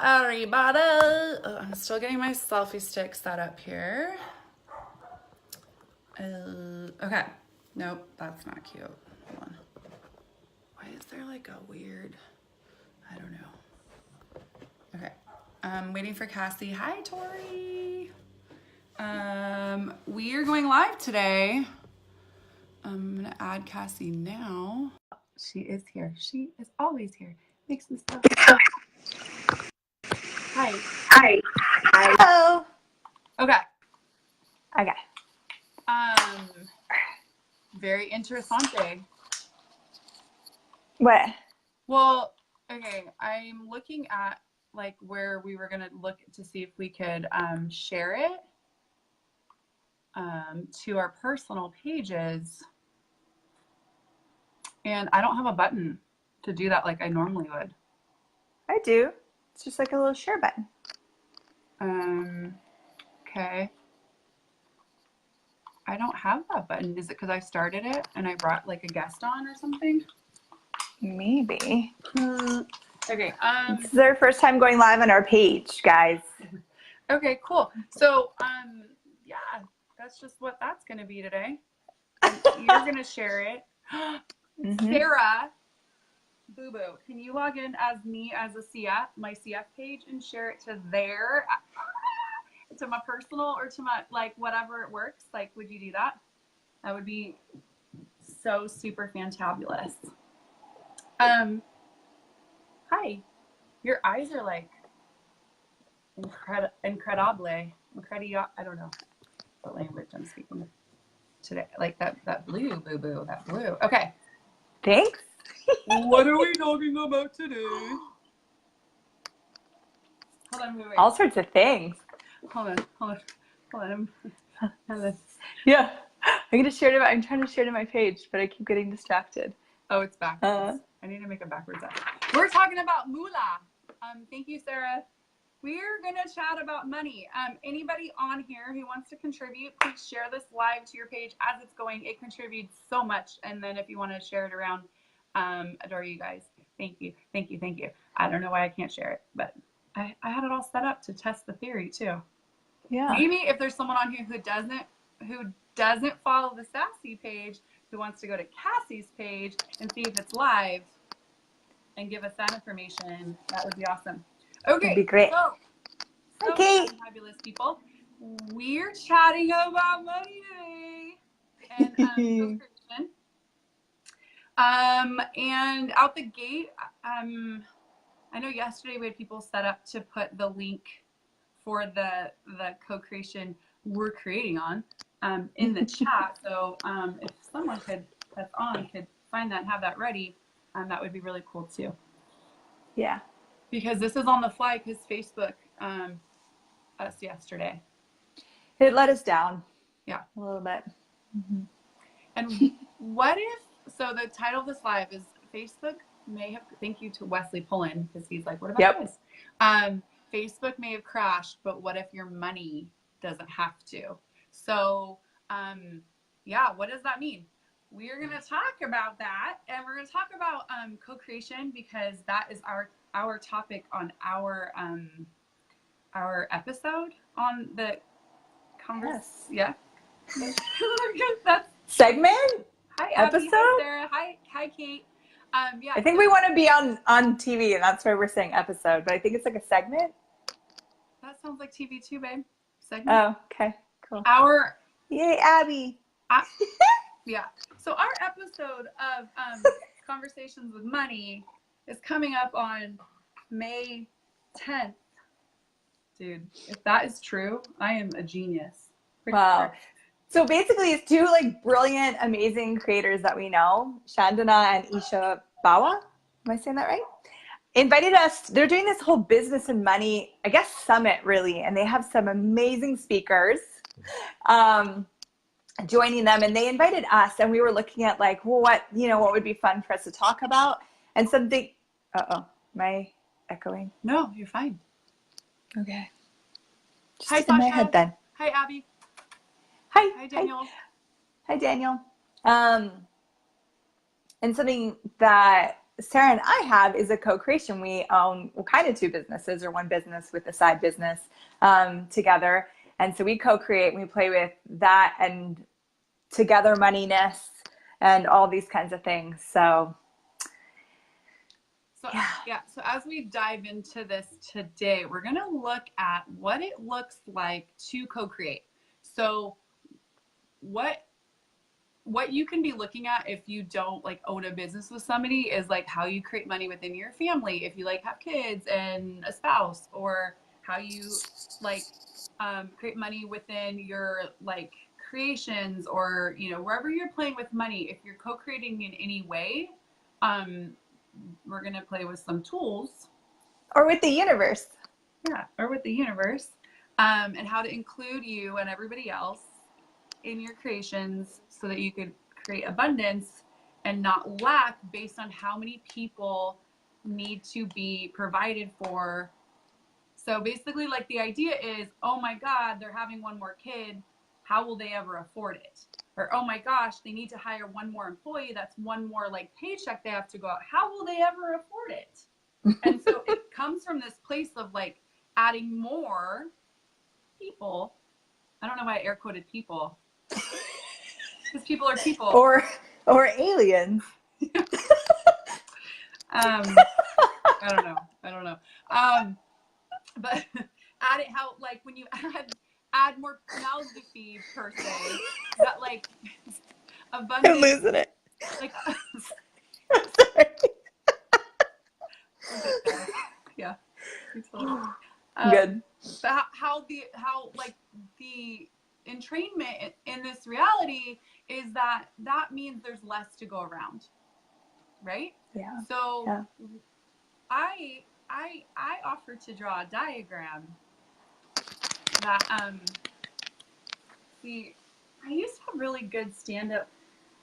everybody. Oh, I'm still getting my selfie stick set up here. Okay. Nope, that's not cute. Hold on. Why is there like a weird... I don't know. Okay. I'm waiting for Cassie. Hi, Tori. We are going live today. I'm going to add Cassie now. She is here. She is always here. Makes this stuff. Hi. Hi. Hello. Okay. Okay. Very interessante. What? Well, okay, I'm looking at like where we were gonna look to see if we could share it to our personal pages, and I don't have a button to do that like I normally would. I do. It's just like a little share button. Okay. I don't have that button. Is it because I started it and I brought like a guest on or something? Maybe. Okay. This is our first time going live on our page, guys. Okay, cool. So, yeah, that's just what that's going to be today. And you're going to share it. Sarah, Boo Boo, can you log in as me as a CF, my CF page, and share it to there, to my personal or to my, like, whatever it works? Like, would you do that? That would be so super fantabulous. Hi. Your eyes are like incredible. I don't know what language I'm speaking today. Like that blue, Boo Boo, that blue. Okay. Thanks. What are we talking about today? Hold on, wait. All sorts of things. Hold on. Yeah. I'm trying to share to my page, but I keep getting distracted. Oh, it's backwards. I need to make a backwards up. We're talking about moolah. Thank you, Sarah. We're going to chat about money. Anybody on here who wants to contribute, please share this live to your page as it's going. It contributes so much. And then if you want to share it around, adore you guys. Thank you. I don't know why I can't share it, but I had it all set up to test the theory too. Yeah. Maybe if there's someone on here who doesn't follow the Sassy page, who wants to go to Cassie's page and see if it's live and give us that information, that would be awesome. Okay, that'd be great. So okay. Fabulous people. We're chatting about money today and co-creation. And out the gate, I know yesterday we had people set up to put the link for the co-creation we're creating on in the chat. So if someone that's on could find that and have that ready, that would be really cool too. Yeah. Because this is on the fly because Facebook us yesterday. It let us down. Yeah. A little bit. Mm-hmm. And what if, so the title of this live is Facebook may have, thank you to Wesley Pullen, because he's like, what about this? Facebook may have crashed, but what if your money doesn't have to? So, yeah, what does that mean? We're going to talk about that, and we're going to talk about co-creation because that is our topic on our episode on the converse. Yes. Yeah. That's segment. Hi, Abby. Episode. Hi, Sarah. Hi, Kate. Yeah. I think we want to be on TV, and that's why we're saying episode. But I think it's like a segment. That sounds like TV too, babe. Segment. Oh, okay, cool. Yay, Abby. Yeah. So our episode of Conversations with Money is coming up on May 10th. Dude, if that is true, I am a genius. Wow. Sure. So basically, it's two like brilliant, amazing creators that we know, Chandana and Isha Bawa. Am I saying that right? Invited us. They're doing this whole business and money, I guess, summit really, and they have some amazing speakers joining them. And they invited us, and we were looking at like, well, what would be fun for us to talk about, and something. Am I echoing? No, you're fine. Okay. Just hi, in Sasha. my head then. Hi, Abby. Hi, Daniel. Hi, Daniel. And something that Sarah and I have is a co-creation. We own kind of two businesses, or one business with a side business together. And so we co-create and we play with that and together moneyness and all these kinds of things. So yeah. So as we dive into this today, we're going to look at what it looks like to co-create. So what you can be looking at if you don't like own a business with somebody is like how you create money within your family, if you like have kids and a spouse, or how you like create money within your like creations, or you know, wherever you're playing with money. If you're co-creating in any way, we're going to play with some tools, or with the universe. Or with the universe, and how to include you and everybody else in your creations so that you could create abundance and not lack based on how many people need to be provided for. So basically, like, the idea is, oh my God, they're having one more kid. How will they ever afford it? Or, oh my gosh, they need to hire one more employee. That's one more like paycheck they have to go out. How will they ever afford it? And so it comes from this place of like adding more people. I don't know why I air quoted people. Because people are people. Or aliens. I don't know. But add it how, like, when you add more mouths to feed, per se, that like abundance. I'm losing it. Like, I'm sorry. Yeah. Good. But how like the entrainment in this reality is that means there's less to go around, right? Yeah. So yeah. I offer to draw a diagram that see, I used to have really good stand-up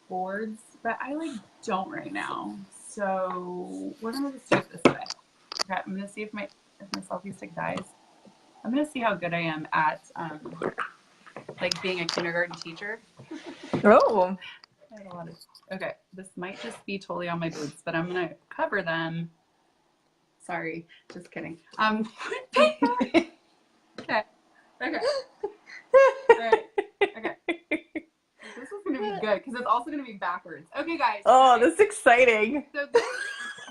boards, but I like don't right now. So we're gonna just do it this way. Okay, I'm gonna see if my selfie stick dies. I'm gonna see how good I am at like being a kindergarten teacher. Oh. I had a lot of, okay, this might just be totally on my boobs, but I'm gonna cover them. Sorry, just kidding. Okay. Okay. All right. Okay. This is gonna be good because it's also gonna be backwards. Okay, guys. Oh, okay. This is exciting. So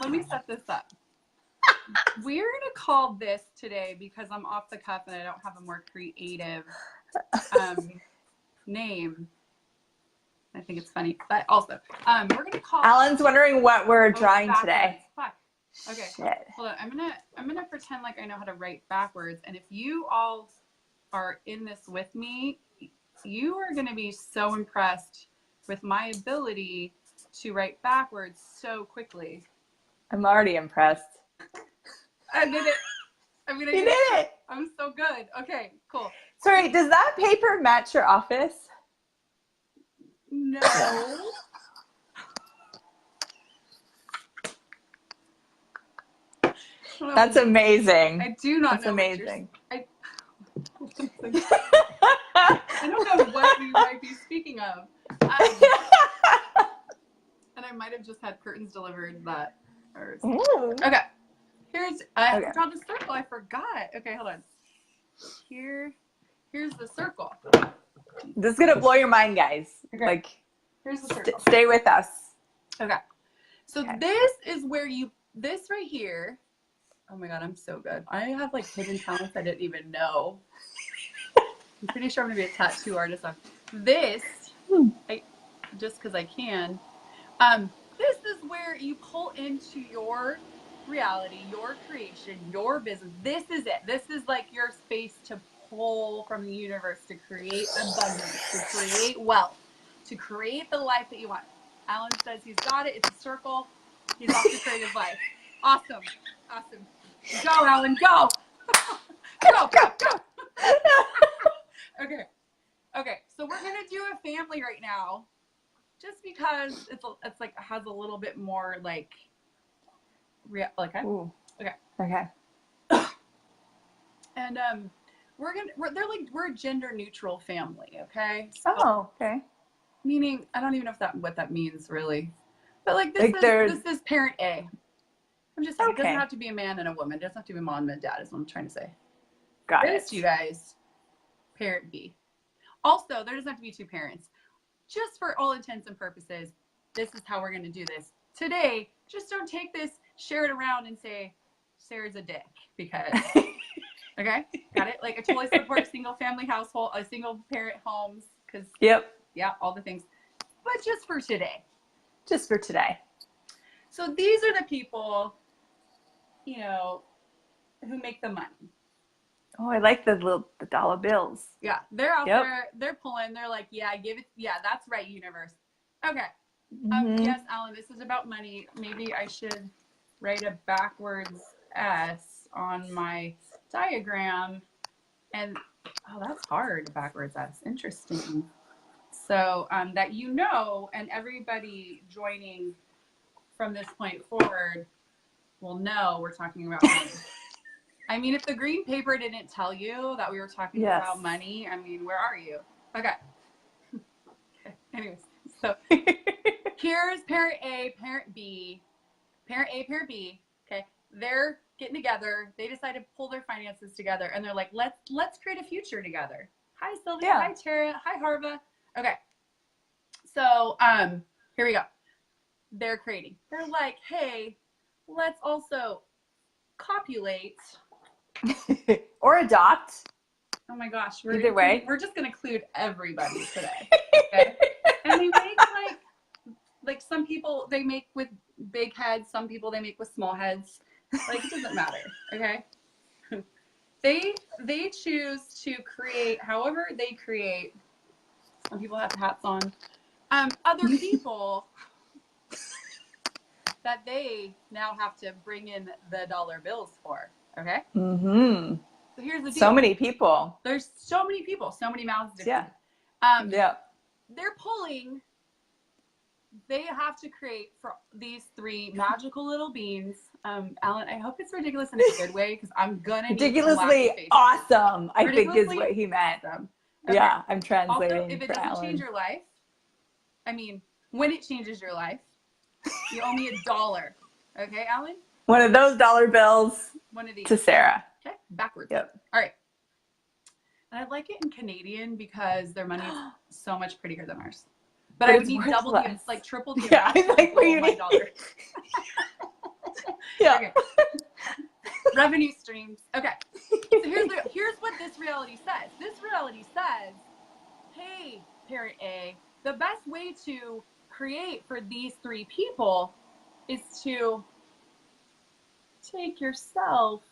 let me set this up. We're gonna call this today, because I'm off the cuff and I don't have a more creative name. I think it's funny, but also we're gonna call. Alan's wondering what we're drawing today. Fuck. Okay. Shit. Hold on. I'm gonna pretend like I know how to write backwards, and if you all are in this with me, you are gonna be so impressed with my ability to write backwards so quickly. I'm already impressed. I did it. I'm gonna. You did it. I'm so good. Okay, cool. Sorry, does that paper match your office? No. That's amazing. I do not That's know. Amazing. I don't know what we might be speaking of. And I might have just had curtains delivered that. Okay. I draw the circle. I forgot. Okay, hold on. Here's the circle. This is gonna blow your mind, guys. Okay. Like, here's the circle. Stay with us. Okay. So this is where this right here. Oh my God, I'm so good. I have like hidden talents I didn't even know. I'm pretty sure I'm gonna be a tattoo artist on this. Just because I can. This is where you pull into your reality, your creation, your business. This is it. This is like your space to pull from the universe to create abundance, to create wealth, to create the life that you want. Alan says he's got it. It's a circle. He's off to create his life. Awesome. Awesome. Go, Alan, go. Go. Okay. So we're going to do a family right now, just because it's like has a little bit more like real. Okay. Ooh. Okay. And we're a gender neutral family. Okay. So, okay. Meaning, I don't even know what that means really, but like this is parent A. I'm just saying, it doesn't have to be a man and a woman. It doesn't have to be a mom and a dad is what I'm trying to say. Got this, it. you guys, parent B. Also, there doesn't have to be 2 parents. Just for all intents and purposes, this is how we're going to do this. Today, just don't take this, share it around and say, Sarah's a dick, because, okay? Got it? Like, I totally support single family household, single parent homes, because, yeah, all the things. But just for today. Just for today. So these are the people, you know, who make the money. Oh, I like the dollar bills. Yeah, they're out there, they're pulling, they're like, yeah, give it, yeah, that's right, universe. Okay. Yes, Alan, this is about money. Maybe I should write a backwards S on my diagram. And, oh, that's hard, backwards S. Interesting. So that you know, and everybody joining from this point forward will know we're talking about money. I mean, if the green paper didn't tell you that we were talking about money, I mean, where are you? Okay. Okay. Anyways, so here's parent A, parent B. Parent A, parent B. Okay. They're getting together. They decide to pull their finances together, and they're like, let's create a future together. Hi, Sylvia. Hi, Tara. Hi, Harva. Okay. So here we go. They're creating. They're like, hey, let's also copulate. Or adopt. Oh my gosh. Either way. We're just going to include everybody today. Okay? And they make like some people they make with big heads. Some people they make with small heads. Like, it doesn't matter. Okay. They choose to create however they create. Some people have hats on. Other people that they now have to bring in the dollar bills for. Okay. Mm-hmm. So here's the deal. So many people. There's so many people, so many mouths to feed. They're pulling. They have to create for these 3 magical little beings. Alan, I hope it's ridiculous in a good way because I'm gonna ridiculously awesome. I think is what he meant. Awesome. Okay. Yeah, I'm translating. Also, if it doesn't change your life, I mean, when it changes your life, you owe me $1. Okay, Alan? One of those dollar bills. One of these. To Sarah. Okay, backwards. Yep. All right. And I like it in Canadian because their money is so much prettier than ours. But I would need double the, like triple the amount. I like what you need. Yeah. Okay. Revenue streams. Okay. So here's what this reality says. This reality says, hey, parent A, the best way to create for these 3 people is to take yourself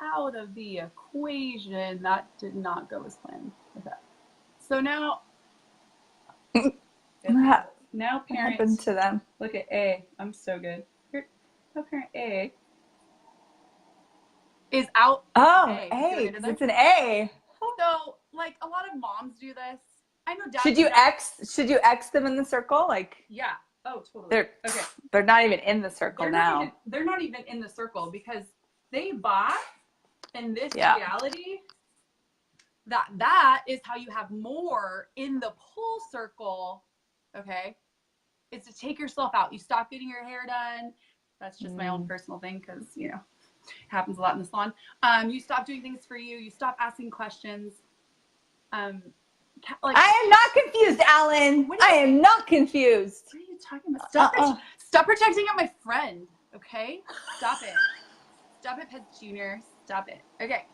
out of the equation. That did not go as planned. Okay. So now parents happened to them. Look at A. I'm so good. Here, now parent A is out. Oh, A. It's an A. So, like, a lot of moms do this. I know. Should you X them in the circle? Like. Yeah. Oh, totally. They're not even in the circle now. They're not even in the circle because they bought in this reality that is how you have more in the pull circle. Okay. Is to take yourself out. You stop getting your hair done. That's just my own personal thing because, you know, it happens a lot in the salon. You stop doing things for you. You stop asking questions. Like, I am not confused, Alan. I am not confused. What are you talking about? Stop protecting my friend, okay? Stop it. Stop it, Pets Junior. Stop it. Okay.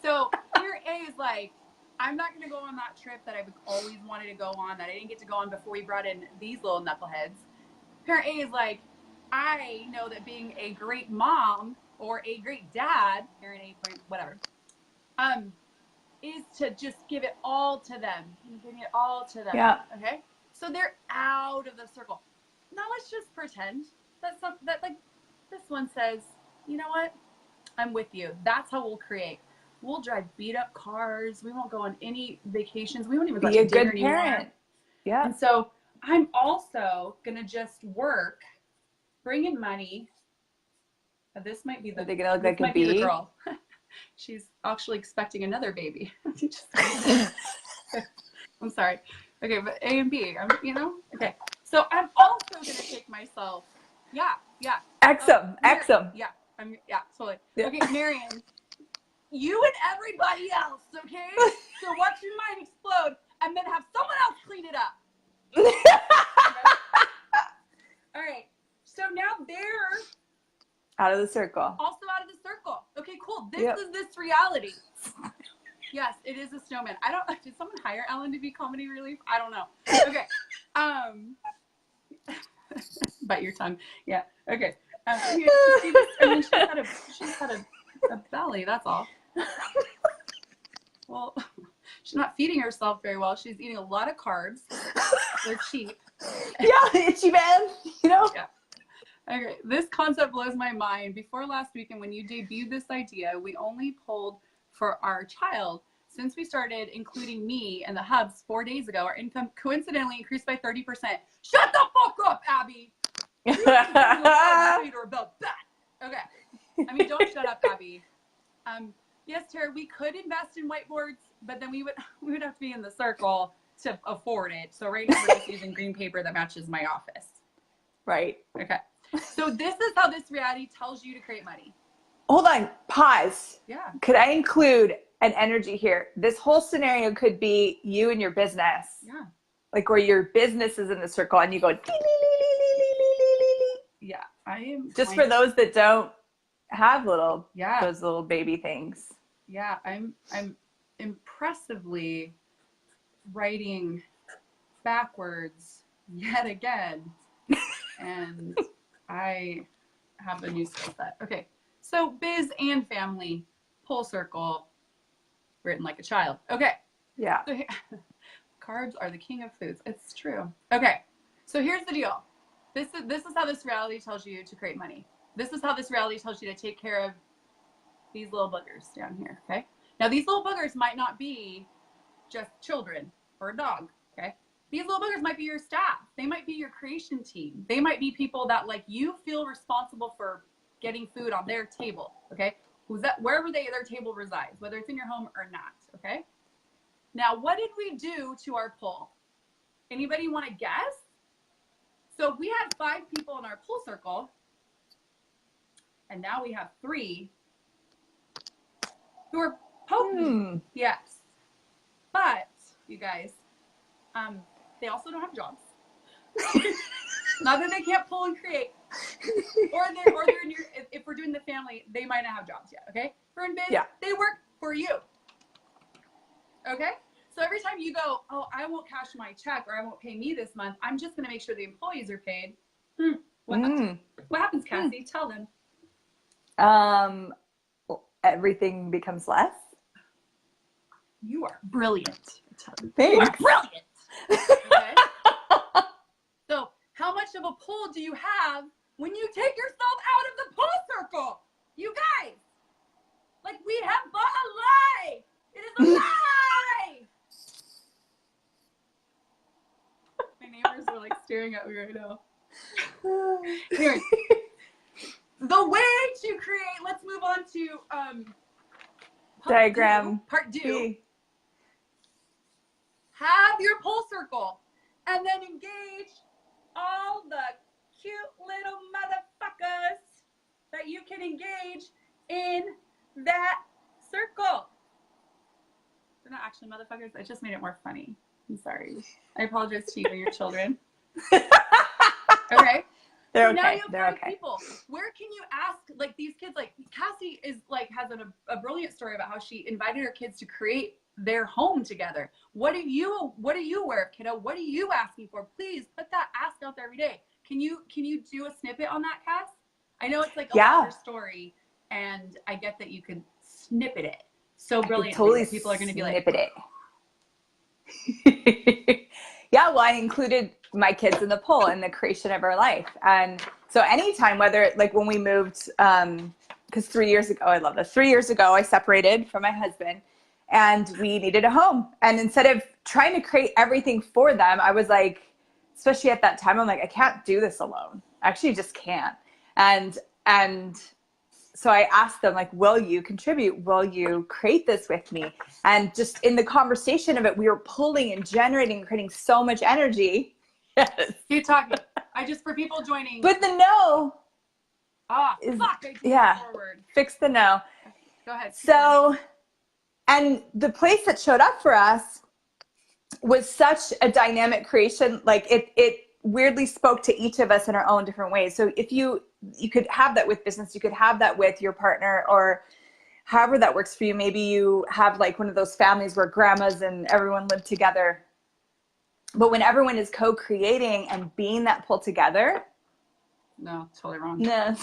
So parent A is like, I'm not going to go on that trip that I've always wanted to go on that I didn't get to go on before we brought in these little knuckleheads. Parent A is like, I know that being a great mom or a great dad, parent A, whatever, is to just give it all to them. Giving it all to them. Yeah. Okay? So they're out of the circle. Now let's just pretend that like this one says, you know what? I'm with you. That's how we'll create. We'll drive beat up cars. We won't go on any vacations. We won't even go to dinner anymore. Be a good parent. Yeah. And so I'm also gonna just work, bring in money. This might be the. Are they gonna look like a bee? The girl. She's actually expecting another baby. I'm sorry. Okay, but A and B, you know? Okay. So I'm also going to take myself, Yeah. Exum. Yeah. Totally. Yeah. Okay, Marion, you and everybody else, okay? So watch your mind explode and then have someone else clean it up. Okay? All right. So now they're out of the circle. Also out of the circle. Okay, cool. This is this reality. Yes, it is a snowman. Did someone hire Ellen to be comedy relief? I don't know. Okay. Bite your tongue. Yeah. Okay. She's had a belly. That's all. Well, she's not feeding herself very well. She's eating a lot of carbs. They're cheap. Yeah, itchy man. You know. Yeah. Okay. This concept blows my mind. Before last weekend, when you debuted this idea, we only pulled for our child. Since we started including me and the hubs 4 days ago, our income coincidentally increased by 30%. Shut the fuck up, Abby. You about that. Okay. I mean, don't shut up, Abby. Yes, Tara, we could invest in whiteboards, but then we would have to be in the circle to afford it. So right now we're just using green paper that matches my office. Right. Okay. So this is how this reality tells you to create money. Hold on. Pause. Yeah. Could I include an energy here? This whole scenario could be you and your business. Yeah. Like where your business is in the circle and you go. Yeah. I am. Just for those that don't have those little baby things. Yeah. I'm impressively writing backwards yet again. And I have a new skill set. Okay. So biz and family, full circle, written like a child. Okay. Yeah. So carbs are the king of foods. It's true. Okay. So here's the deal. This is how this reality tells you to create money. This is how this reality tells you to take care of these little boogers down here. Okay. Now these little boogers might not be just children or a dog. Okay. These little boogers might be your staff. They might be your creation team. They might be people that like you feel responsible for getting food on their table. Okay. Wherever their table resides, whether it's in your home or not. Okay. Now, what did we do to our poll? Anybody want to guess? So we had 5 people in our poll circle, and now we have 3 who are potent. Yes. But you guys, they also don't have jobs. Not that they can't pull and create. Or they're in your, if we're doing the family, they might not have jobs yet, okay? If we're in biz, they work for you. Okay? So every time you go, oh, I won't cash my check or I won't pay me this month, I'm just going to make sure the employees are paid. What happens, Cassie? Tell them. Everything becomes less. You are brilliant. Thanks. You are brilliant. Okay? So how much of a pull do you have when you take yourself out of the pull circle? You guys, like we have bought a lie. It is a lie. My neighbors are like staring at me right now. Anyway, the way to create, let's move on to diagram part 2. Have your pull circle and then engage all the cute little motherfuckers that you can engage in that circle. They're not actually motherfuckers. I just made it more funny. I'm sorry. I apologize to you and your children. Okay. They're so now okay. you have They're 5 okay. people. Where can you ask like these kids? Like Cassie is like has a brilliant story about how she invited her kids to create their home together. What do you wear, kiddo? What are you asking for? Please put that ask out there every day. Can you do a snippet on that, Cass? I know it's like a longer story, and I get that you could snippet it so brilliantly. Totally, people are going to be like, snippet it. Yeah, well, I included my kids in the poll in the creation of our life, and so anytime, whether like when we moved, because 3 years ago, I love this. 3 years ago, I separated from my husband. And we needed a home. And instead of trying to create everything for them, I was like, especially at that time, I'm like, I can't do this alone. I actually just can't. And so I asked them, like, will you contribute? Will you create this with me? And just in the conversation of it, we were pulling and generating and creating so much energy. Yes. Keep talking. For people joining. But the no Fuck, I yeah, forward. fix the no. Go ahead. So, and the place that showed up for us was such a dynamic creation. Like it weirdly spoke to each of us in our own different ways. So if you could have that with business, you could have that with your partner, or however that works for you. Maybe you have like one of those families where grandmas and everyone live together. But when everyone is co-creating and being that pull together. No, totally wrong. No.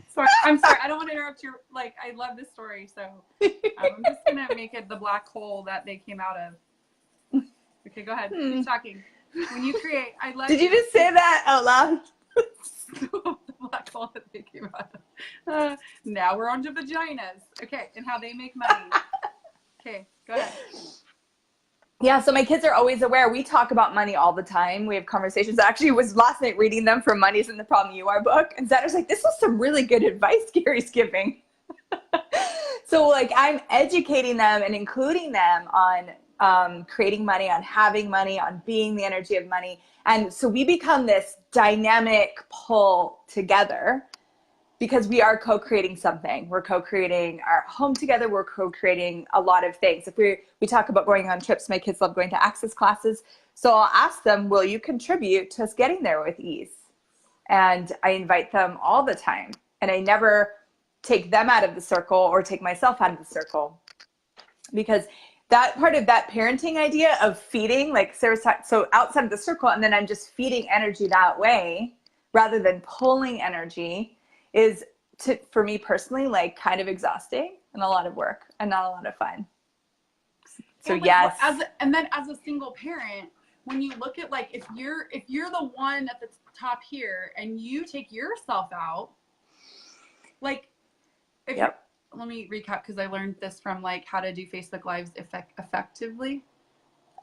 Sorry, I'm sorry. I don't want to interrupt your, like, I love this story. So I'm just going to make it the black hole that they came out of. Okay, go ahead. Keep talking. When you create, I love Did you just say that out loud? The black hole that they came out of. Now we're on to vaginas. Okay, and how they make money. Okay, go ahead. Yeah, so my kids are always aware. We talk about money all the time. We have conversations. I actually was last night reading them from Money Isn't the Problem You Are book. And Xander's like, this was some really good advice Gary's giving. So like I'm educating them and including them on creating money, on having money, on being the energy of money. And so we become this dynamic pull together because we are co-creating something. We're co-creating our home together. We're co-creating a lot of things. If we talk about going on trips, my kids love going to access classes. So I'll ask them, will you contribute to us getting there with ease? And I invite them all the time. And I never take them out of the circle or take myself out of the circle. Because that part of that parenting idea of feeding, like Sarah said, so outside of the circle, and then I'm just feeding energy that way rather than pulling energy, is for me personally, like kind of exhausting and a lot of work and not a lot of fun. So yes. And then as a single parent, when you look at like, if you're the one at the top here and you take yourself out, like, let me recap because I learned this from like how to do Facebook Lives effectively.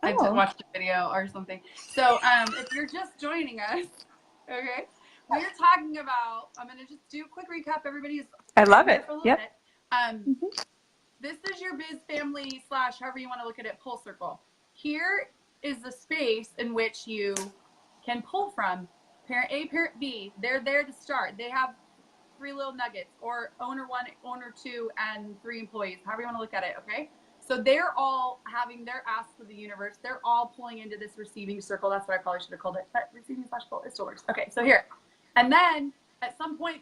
I watched a video or something. So if you're just joining us, okay, we're talking about, I'm going to just do a quick recap. Everybody's I love it. Yep. This is your biz family / however you want to look at it, pull circle. Here is the space in which you can pull from. Parent A, parent B, they're there to start. They have 3 little nuggets, or owner 1, owner 2, and 3 employees, however you want to look at it, okay? So they're all having their ask of the universe. They're all pulling into this receiving circle. That's what I probably should have called it. But receiving / pull, it still works. Okay, so here. And then at some point,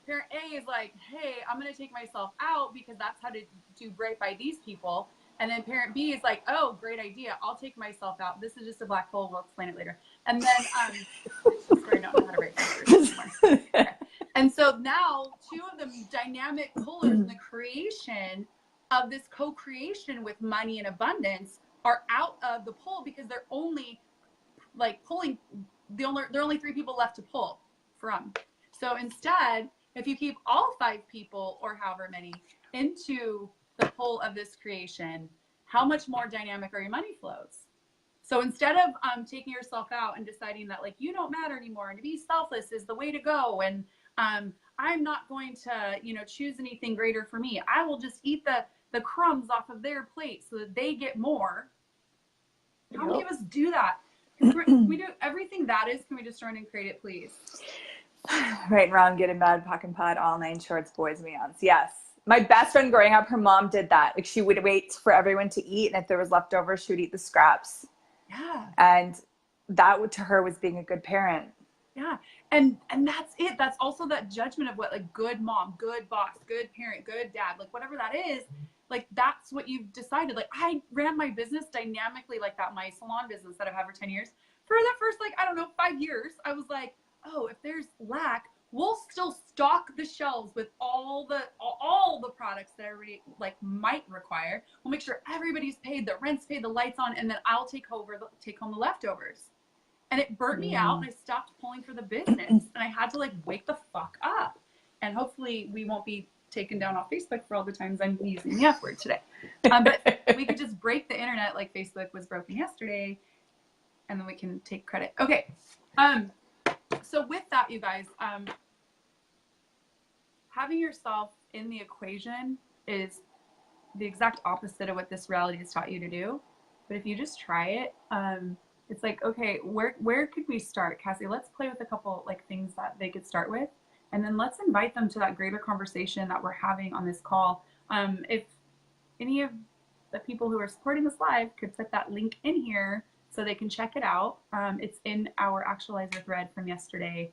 parent A is like, hey, I'm going to take myself out because that's how to do right by these people. And then parent B is like, oh, great idea. I'll take myself out. This is just a black hole. We'll explain it later. And then it's just where I don't know how to write papers anymore. Okay. And so now 2 of the dynamic pullers in the creation of this co-creation with money and abundance are out of the pull because they're only like pulling, there are only 3 people left to pull from. So instead, if you keep all 5 people or however many into the pull of this creation, how much more dynamic are your money flows? So instead of taking yourself out and deciding that like you don't matter anymore and to be selfless is the way to go, and I'm not going to, choose anything greater for me. I will just eat the crumbs off of their plate so that they get more. How many of us do that? Can we do everything that is? Can we just join and create it, please? Right and wrong, good and bad, pock and pot, all 9 shorts, boys and beyonds. Yes. My best friend growing up, her mom did that. Like she would wait for everyone to eat, and if there was leftovers, she would eat the scraps. Yeah. And that to her was being a good parent. Yeah. And that's it. That's also that judgment of what like good mom, good boss, good parent, good dad, like whatever that is, like that's what you've decided. Like I ran my business dynamically like that, my salon business that I've had for 10 years. For the first, 5 years, I was like, oh, if there's lack, we'll still stock the shelves with all the products that everybody might require. We'll make sure everybody's paid, the rent's paid, the lights on, and then I'll take home the leftovers. And it burnt me out, and I stopped pulling for the business, and I had to wake the fuck up. And hopefully we won't be taken down off Facebook for all the times I'm using the F word today. But we could just break the internet like Facebook was broken yesterday, and then we can take credit. Okay. So with that, you guys, having yourself in the equation is the exact opposite of what this reality has taught you to do. But if you just try it, it's like, okay, where could we start? Cassie, let's play with a couple things that they could start with. And then let's invite them to that greater conversation that we're having on this call. If any of the people who are supporting this live could put that link in here so they can check it out. It's in our actualizer thread from yesterday.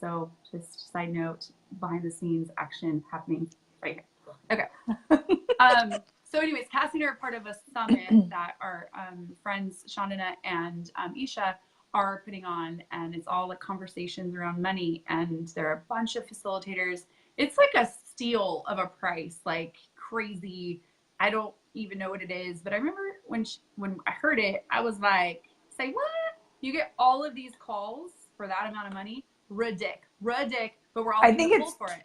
So just side note, behind the scenes action happening right here. Okay. So anyways, Cassie and I are part of a summit that our friends Chandana and Isha are putting on, and it's all like conversations around money, and there are a bunch of facilitators. It's like a steal of a price, like crazy. I don't even know what it is, but I remember when I heard it, I was like, say what? You get all of these calls for that amount of money? Ridic, but we're all being pulled for it.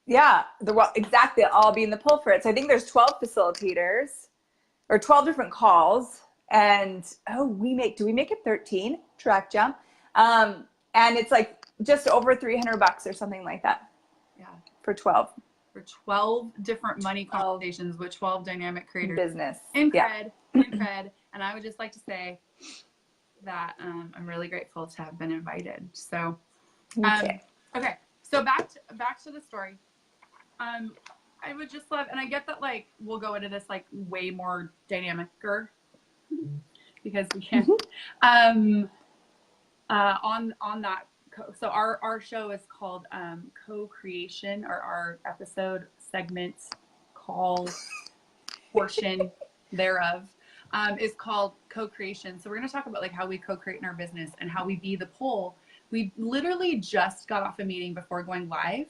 Yeah, exactly. I'll be in the pull for it. So I think there's 12 facilitators or 12 different calls. And do we make it 13? Track jump. And it's like just over $300 or something like that. Yeah. For 12. For 12 different money conversations with 12 dynamic creators. Business. Incred. And I would just like to say that I'm really grateful to have been invited. So, okay. So back to the story. I would just love, and I get that like we'll go into this like way more dynamicer because we can. On that, so our show is called co-creation, or our episode segment call portion thereof is called co-creation. So we're going to talk about like how we co-create in our business and how we be the pull. We literally just got off a meeting before going live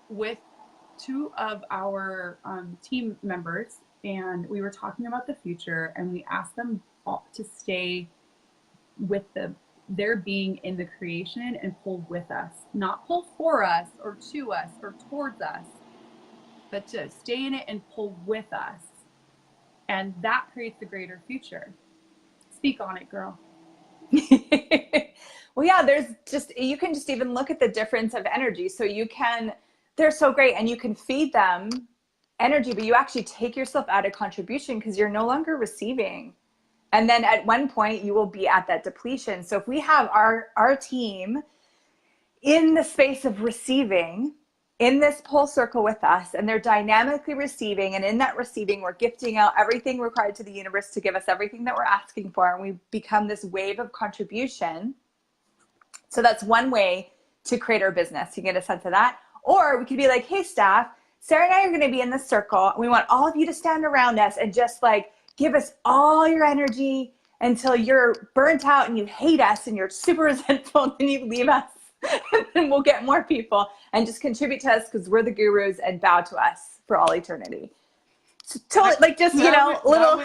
with two of our team members, and we were talking about the future, and we asked them all to stay with their being in the creation and pull with us, not pull for us or to us or towards us, but to stay in it and pull with us. And that creates a greater future. Speak on it, girl. Well, yeah, you can just even look at the difference of energy. So they're so great, and you can feed them energy, but you actually take yourself out of contribution because you're no longer receiving. And then at one point you will be at that depletion. So if we have our team in the space of receiving, in this pull circle with us, and they're dynamically receiving, and in that receiving, we're gifting out everything required to the universe to give us everything that we're asking for, and we become this wave of contribution. So that's one way to create our business. You get a sense of that. Or we could be like, hey, staff, Sarah and I are going to be in this circle. We want all of you to stand around us and just like give us all your energy until you're burnt out and you hate us and you're super resentful, and then you leave us. And then we'll get more people and just contribute to us because we're the gurus, and bow to us for all eternity. So totally, like just, little.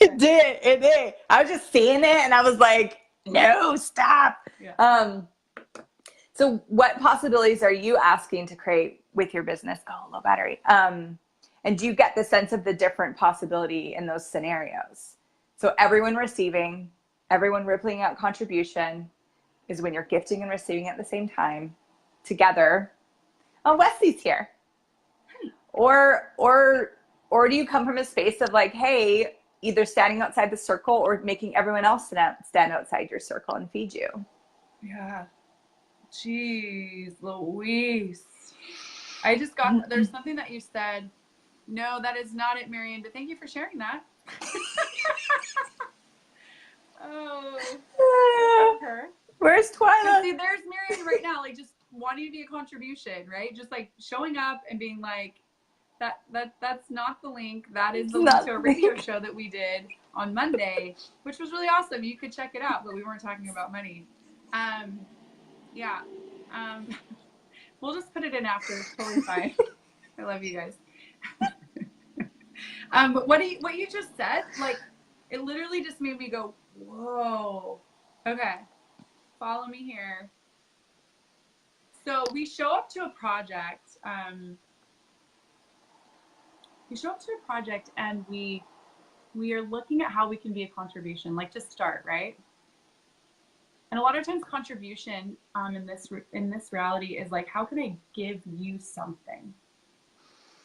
It did. I was just saying it, and I was like, no, stop. Yeah. So what possibilities are you asking to create with your business? Oh, low battery. And do you get the sense of the different possibility in those scenarios? So everyone receiving, everyone rippling out contribution is when you're gifting and receiving at the same time together. Oh, Wesley's here. Or do you come from a space of like, hey, either standing outside the circle or making everyone else stand outside your circle and feed you? Yeah. Jeez Louise. I just got, there's something that you said. No, that is not it, Marion, but thank you for sharing that. Oh, her. Where's Twyla? See, there's Marion right now, like just wanting to be a contribution, right? Just like showing up and being like, that's not the link. That is the link to a radio show that we did on Monday, which was really awesome. You could check it out, but we weren't talking about money. Yeah. We'll just put it in after. It's totally fine. I love you guys. But what you just said, like, it literally just made me go, whoa. Okay. Follow me here. So we show up to a project. And we are looking at how we can be a contribution, like to start, right? And a lot of times contribution in this reality is like, how can I give you something?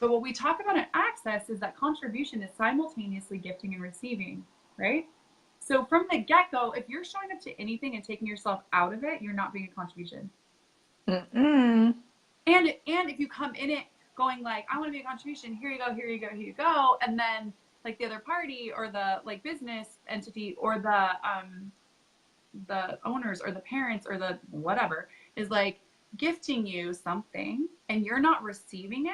But what we talk about in Access is that contribution is simultaneously gifting and receiving, right? So from the get-go, if you're showing up to anything and taking yourself out of it, you're not being a contribution. Mm-mm. And if you come in it going like, I want to be a contribution, here you go, here you go, here you go, and then like the other party or the like business entity or the owners or the parents or the whatever is like gifting you something and you're not receiving it,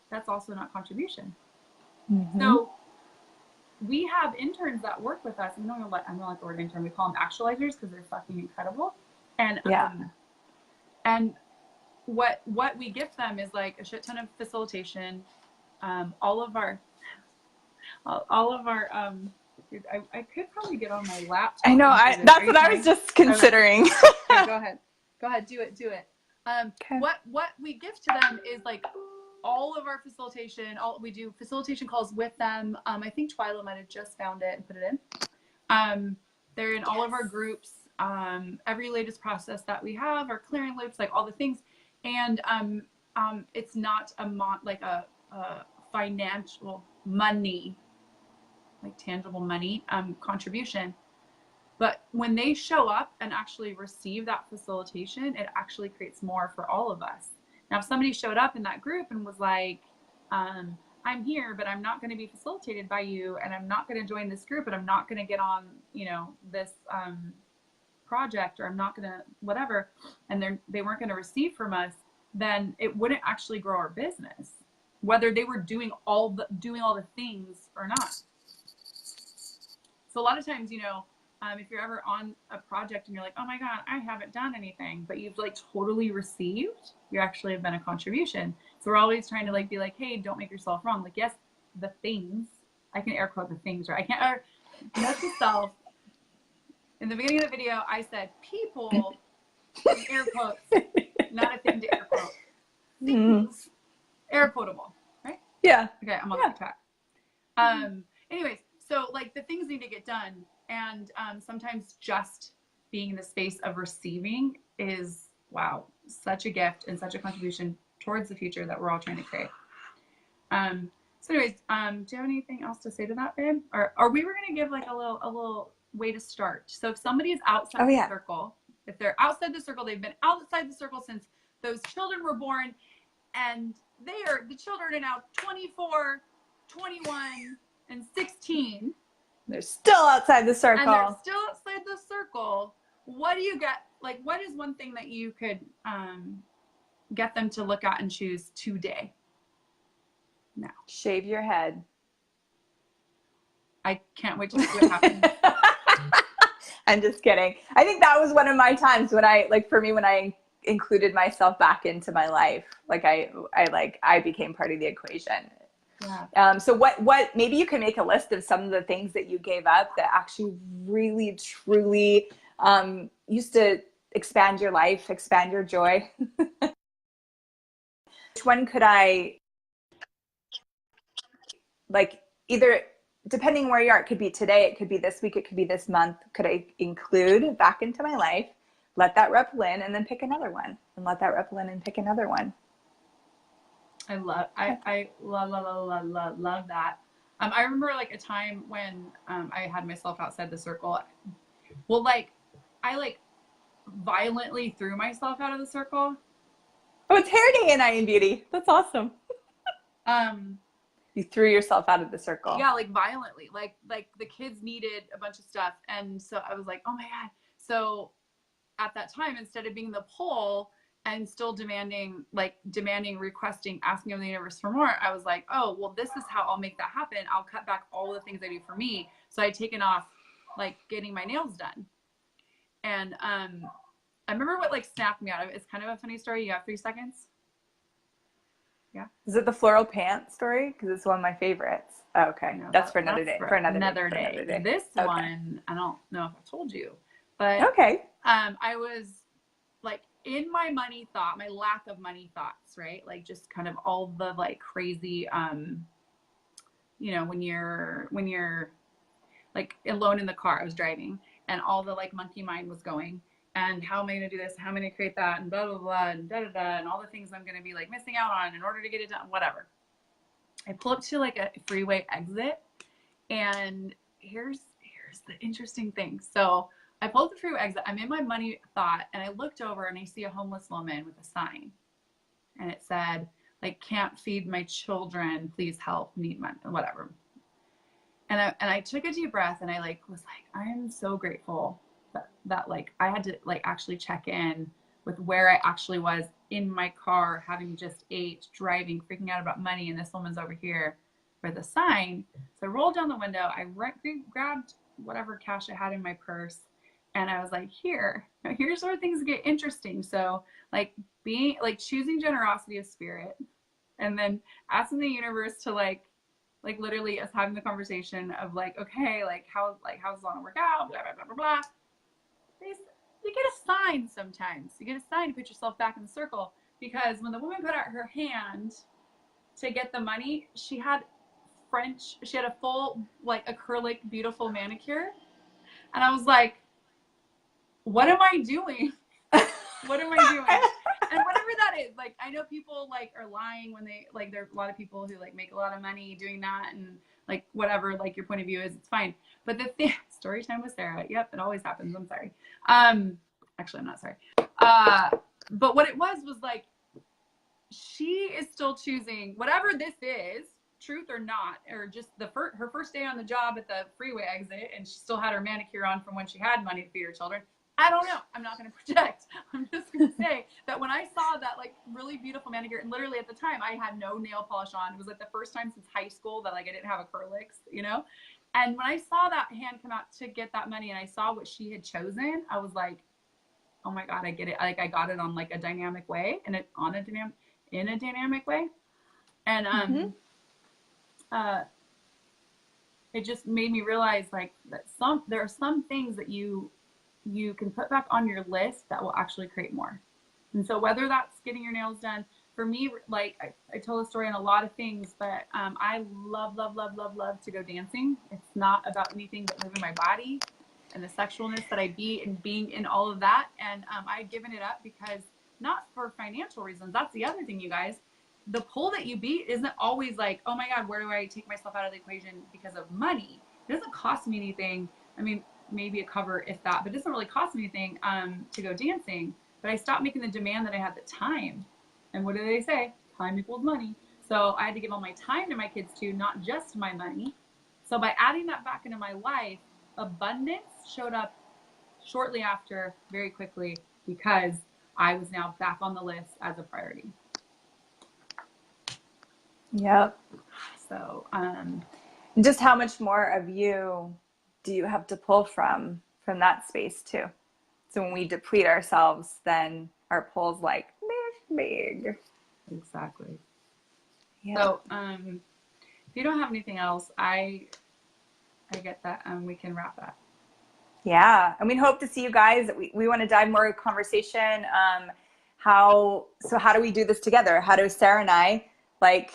that's also not contribution. Mm-hmm. So we have interns that work with us. I'm not like the word intern. We call them actualizers because they're fucking incredible. And and what we gift them is like a shit ton of facilitation. All of our dude, I could probably get on my laptop. I know. That's what I was just considering. Okay, go ahead. Do it. Okay. What we gift to them is like all of our facilitation. We do facilitation calls with them. I think Twyla might have just found it and put it in. They're in all of our groups. Every latest process that we have, our clearing loops, like all the things, and it's not a financial money, like tangible money contribution. But when they show up and actually receive that facilitation, it actually creates more for all of us. Now, if somebody showed up in that group and was like, I'm here, but I'm not going to be facilitated by you, and I'm not going to join this group, and I'm not going to get on, this project, or I'm not going to whatever, and they weren't going to receive from us, then it wouldn't actually grow our business, whether they were doing all the things or not. So a lot of times, if you're ever on a project and you're like, oh my God, I haven't done anything, but you've like totally received, you actually have been a contribution. So we're always trying to like be like, hey, don't make yourself wrong. Like, yes, the things, I can air quote the things, right? I can't, note to self. In the beginning of the video, I said people, in air quotes, not a thing to air quote. Things, air quotable, right? Yeah. Okay, I'm on the track. Anyways, so like the things need to get done. And sometimes just being in the space of receiving is, wow, such a gift and such a contribution towards the future that we're all trying to create. So anyways, do you have anything else to say to that, babe? Or we were going to give like a little way to start. So if somebody is outside the circle, if they're outside the circle, they've been outside the circle since those children were born, and the children are now 24, 21, and 16. They're still outside the circle. And they're still outside the circle. What do you get? Like, what is one thing that you could get them to look at and choose today? Now. Shave your head. I can't wait to see what happens. I'm just kidding. I think that was one of my times when I included myself back into my life. Like I became part of the equation. Yeah. So what maybe you can make a list of some of the things that you gave up that actually really truly used to expand your life, expand your joy. Which one could I, like, either depending where you are, it could be today, it could be this week, it could be this month, could I include back into my life, let that ripple in, and then pick another one, and let that ripple in and pick another one. I love that. I remember like a time when I had myself outside the circle. Well, I violently threw myself out of the circle. Oh, it's hair day in IAmBeauty. That's awesome. You threw yourself out of the circle. Yeah, like violently. Like the kids needed a bunch of stuff, and so I was like, oh my God. So at that time, instead of being the pull and still demanding, requesting, asking of the universe for more, I was like, oh, well, this is how I'll make that happen. I'll cut back all the things I do for me. So I'd taken off like getting my nails done. And I remember what like snapped me out of it. It's kind of a funny story. You have 3 seconds? Yeah. Is it the floral pants story? Because it's one of my favorites. Oh, okay. No, that's for another day. For another day. This one, I don't know if I told you, but okay. I was like in my money thought, my lack of money thoughts, right? Like just kind of all the like crazy, when you're like alone in the car, I was driving, and all the like monkey mind was going, and how am I going to do this? How am I going to create that? And blah, blah, blah, and da, da, da, and all the things I'm going to be like missing out on in order to get it done, whatever. I pull up to like a freeway exit, and here's here's the interesting thing. So I pulled through exit. I'm in my money thought, and I looked over and I see a homeless woman with a sign, and it said, like, can't feed my children, please help, need money, whatever. And I took a deep breath, and I like was like, I am so grateful that like I had to like actually check in with where I actually was in my car, having just ate, driving, freaking out about money, and this woman's over here for the sign. So I rolled down the window, I grabbed whatever cash I had in my purse, and I was like, here's where things get interesting. So like being like choosing generosity of spirit, and then asking the universe to like literally us having the conversation of like, okay, like how's it gonna work out, blah blah blah blah blah. You get a sign sometimes. You get a sign to put yourself back in the circle, because when the woman put out her hand to get the money, she had a full like acrylic beautiful manicure, and I was like, what am I doing? What am I doing? And whatever that is, like, I know people like are lying when they like, there are a lot of people who like make a lot of money doing that, and like whatever like your point of view is, it's fine. But the thing, story time with Sarah. Yep, it always happens. I'm sorry. Actually, I'm not sorry. But what it was like, she is still choosing whatever this is, truth or not, or just her first day on the job at the freeway exit, and she still had her manicure on from when she had money to feed her children. I don't know. I'm not going to project. I'm just going to say that when I saw that like really beautiful manicure, and literally at the time I had no nail polish on. It was like the first time since high school that like I didn't have acrylics, you know? And when I saw that hand come out to get that money, and I saw what she had chosen, I was like, oh my God, I get it. Like I got it on like a dynamic way, and in a dynamic way. And it just made me realize like that there are some things that you can put back on your list that will actually create more. And so whether that's getting your nails done, for me, like I told a story on a lot of things, but I love to go dancing. It's not about anything but moving my body and the sexualness that I be, and being in all of that. And I'd given it up because, not for financial reasons. That's the other thing, you guys. The pull that you beat isn't always like, oh my God, where do I take myself out of the equation because of money? It doesn't cost me anything. I mean, maybe a cover if that, but it doesn't really cost me anything to go dancing. But I stopped making the demand that I had the time. And what do they say? Time equals money. So I had to give all my time to my kids too, not just my money. So by adding that back into my life, abundance showed up shortly after, very quickly, because I was now back on the list as a priority. Yep. So just how much more of you do you have to pull from that space too? So when we deplete ourselves, then our pull's like big. Exactly. Yeah. So if you don't have anything else, I get that. We can wrap that. Yeah, and we hope to see you guys. We want to dive more conversation. How do we do this together? How do Sarah and I like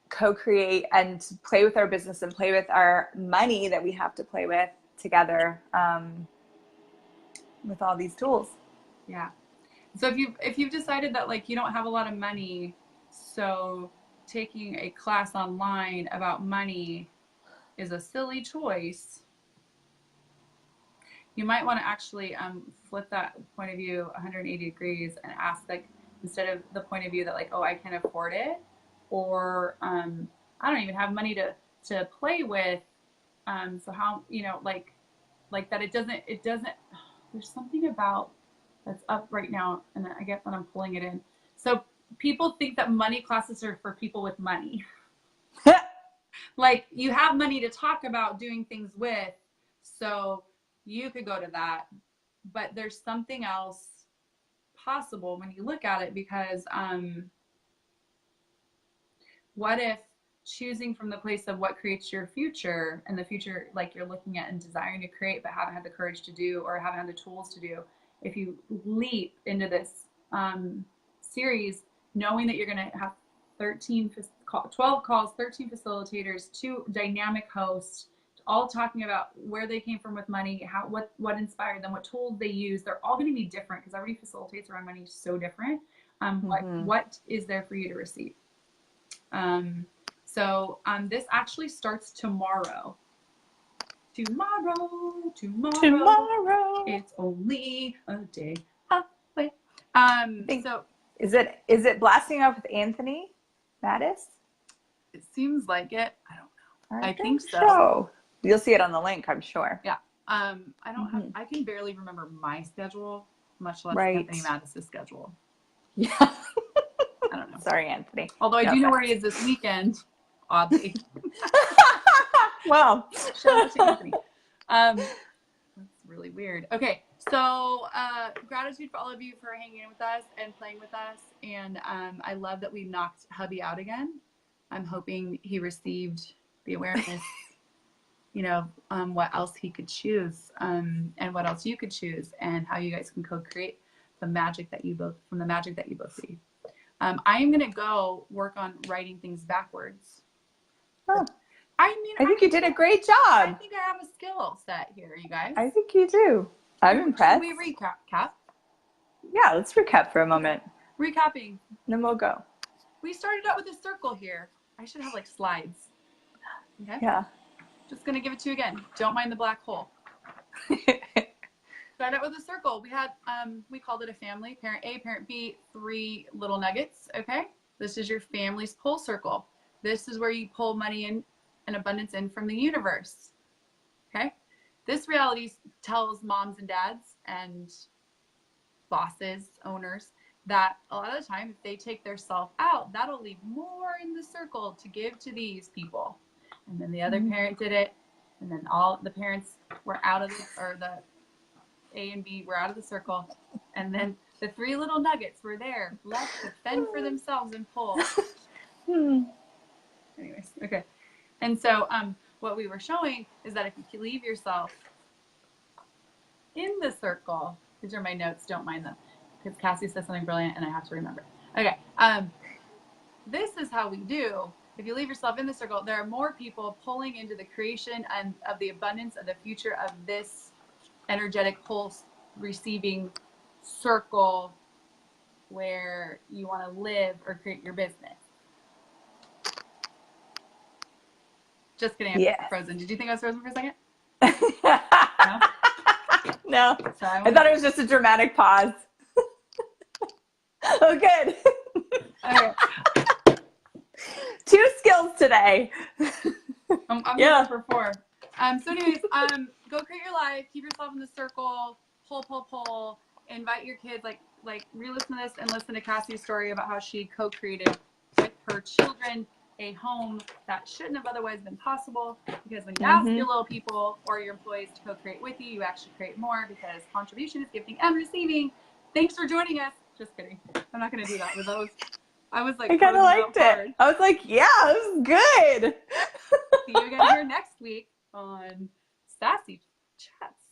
co-create and play with our business and play with our money that we have to play with together with all these tools? Yeah. So if you've decided that like you don't have a lot of money, so taking a class online about money is a silly choice, you might want to actually flip that point of view 180 degrees and ask, like, instead of the point of view that like, oh, I can afford it, or I don't even have money to play with, so how, you know, like that it doesn't there's something about that's up right now, and I get that I'm pulling it in. So people think that money classes are for people with money. Like, you have money to talk about doing things with, so you could go to that, but there's something else possible when you look at it, because what if choosing from the place of what creates your future, and the future like you're looking at and desiring to create but haven't had the courage to do, or haven't had the tools to do, if you leap into this series knowing that you're going to have 12 calls, 13 facilitators, 2 dynamic hosts, all talking about where they came from with money, what inspired them, what tools they use. They're all going to be different, because everybody facilitates around money so different. What is there for you to receive? So this actually starts tomorrow. Tomorrow. Tomorrow. It's only a day away. So is it blasting off with Anthony Mattis? it seems like it. I don't know. I think so. You'll see it on the link, I'm sure. Yeah. I don't have. I can barely remember my schedule, much less Anthony Mattis' schedule. Yeah. I don't know. Sorry, Anthony. Although I do know where he is this weekend, oddly. Well, shout out to Anthony. That's really weird. Okay, so gratitude for all of you for hanging in with us and playing with us. And I love that we knocked hubby out again. I'm hoping he received the awareness, what else he could choose, and what else you could choose, and how you guys can co-create the magic that you both see. I am gonna go work on writing things backwards. Oh. I think you did a great job. I think I have a skill set here, you guys. I think you do. I'm impressed. Should we recap? Yeah, let's recap for a moment. Recapping. Then we'll go. We started out with a circle here. I should have like slides. Okay? Yeah. Just gonna give it to you again. Don't mind the black hole. Started out with a circle. We had, we called it a family. Parent A, parent B, 3 little nuggets, okay? This is your family's pull circle. This is where you pull money in and abundance in from the universe, okay? This reality tells moms and dads and bosses, owners, that a lot of the time, if they take their self out, that'll leave more in the circle to give to these people. And then the other parent did it, and then all the parents were out of the A and B were out of the circle, and then the 3 little nuggets were there, left to fend for themselves and pull. Anyways, okay. And so what we were showing is that if you leave yourself in the circle, these are my notes, don't mind them, because Cassie says something brilliant and I have to remember. Okay, this is how we do. If you leave yourself in the circle, there are more people pulling into the creation and of the abundance of the future of this energetic pulse receiving circle where you want to live or create your business. Just kidding. I'm frozen. Did you think I was frozen for a second? No. So I thought it was just a dramatic pause. Oh, good. Okay. 2 skills today. I'm here for 4. So anyways, go create your life. Keep yourself in the circle. Pull. Invite your kids. Like re-listen to this and listen to Cassie's story about how she co-created with her children a home that shouldn't have otherwise been possible, because when you ask your little people or your employees to co-create with you, you actually create more, because contribution is gifting and receiving. Thanks for joining us. Just kidding. I'm not going to do that with those. I was like, I kind of liked it. I was like, yeah, this is good. See you again here next week on Sassy Chats.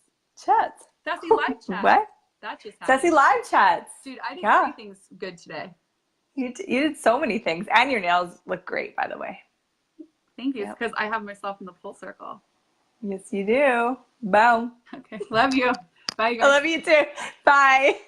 Sassy Live Chats. What? That just happened. Sassy Live Chats. Dude, I did 3 things good today. You did so many things, and your nails look great, by the way. Thank you, because I have myself in the full circle. Yes, you do. Boom. Okay, love you. Bye, you guys. I love you too. Bye.